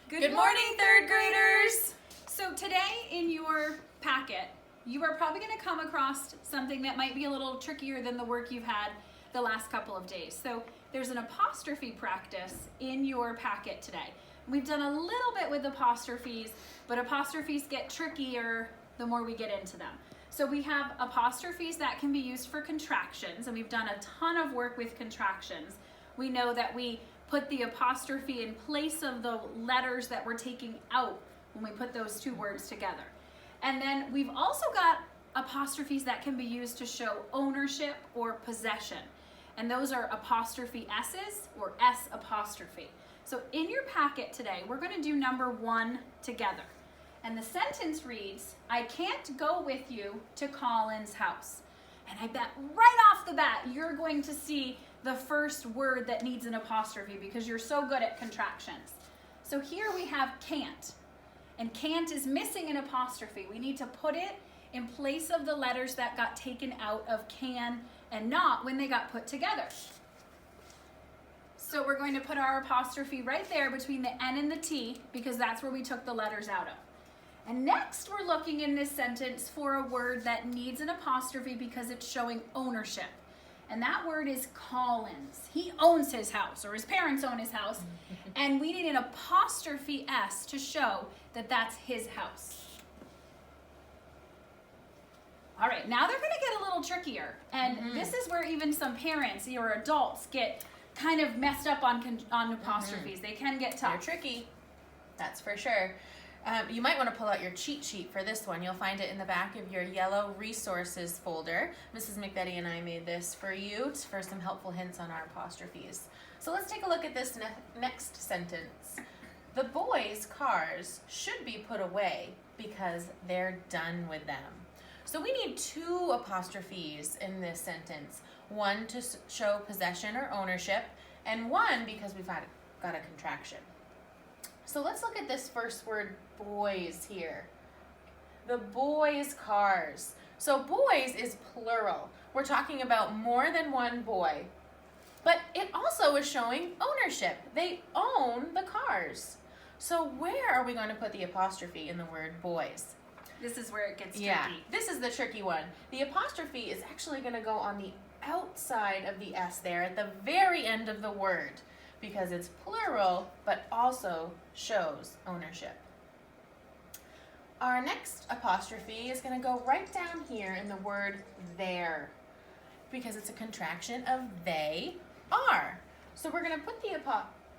Good morning, third graders! So today in your packet, you are probably going to come across something that might be a little trickier than the work you've had the last couple of days. So there's an apostrophe practice in your packet today. We've done a little bit with apostrophes, but apostrophes get trickier the more we get into them. So we have apostrophes that can be used for contractions, and we've done a ton of work with contractions. We know that we put the apostrophe in place of the letters that we're taking out when we put those two words together. And then we've also got apostrophes that can be used to show ownership or possession. And those are apostrophe S's or S apostrophe. So in your packet today, we're going to do number 1 together. And the sentence reads, I can't go with you to Colin's house. And I bet right off the bat, you're going to see the first word that needs an apostrophe because you're so good at contractions. So here we have can't. And can't is missing an apostrophe. We need to put it in place of the letters that got taken out of can and not when they got put together. So we're going to put our apostrophe right there between the N and the T because that's where we took the letters out of. And next we're looking in this sentence for a word that needs an apostrophe because it's showing ownership. And that word is Colin's. He owns his house, or his parents own his house. And we need an apostrophe S to show that that's his house. All right, now they're going to get a little trickier. And this is where even some parents or adults get kind of messed up on apostrophes. They can get tough. They're tricky, that's for sure. You might want to pull out your cheat sheet for this one. You'll find it in the back of your yellow resources folder. Mrs. McBetty and I made this for you for some helpful hints on our apostrophes. So let's take a look at this next sentence. The boys' cars should be put away because they're done with them. So we need 2 apostrophes in this sentence. One to show possession or ownership, and one because we've got a contraction. So let's look at this first word, boys, here. The boys' cars. So boys is plural. We're talking about more than one boy. But it also is showing ownership. They own the cars. So where are we going to put the apostrophe in the word boys? This is where it gets tricky. Yeah, this is the tricky one. The apostrophe is actually going to go on the outside of the S there at the very end of the word because it's plural but also shows ownership. Our next apostrophe is going to go right down here in the word there because it's a contraction of they are. So we're going to put the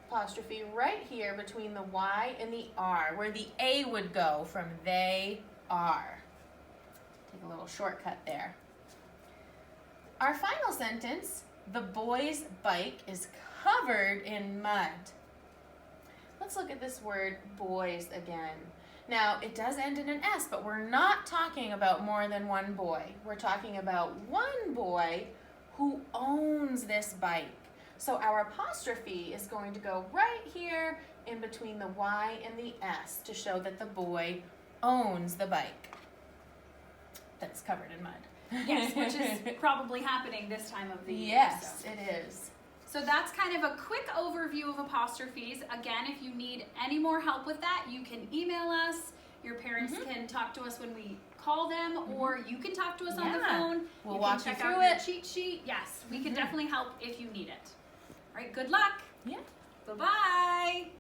apostrophe right here between the Y and the R where the A would go from they are. Take a little shortcut there. Our final sentence, the boy's bike is covered in mud. Let's look at this word boys again. Now, it does end in an S, but we're not talking about more than one boy. We're talking about one boy who owns this bike. So our apostrophe is going to go right here in between the Y and the S to show that the boy owns the bike that's covered in mud. Yes, which is probably happening this time of the year. Yes, it is. So that's kind of a quick overview of apostrophes. Again, if you need any more help with that, you can email us. Your parents can talk to us when we call them, or you can talk to us on the phone. We'll you walk can you check through out your it. cheat sheet. Yes, we can definitely help if you need it. All right, good luck. Yeah. Bye-bye.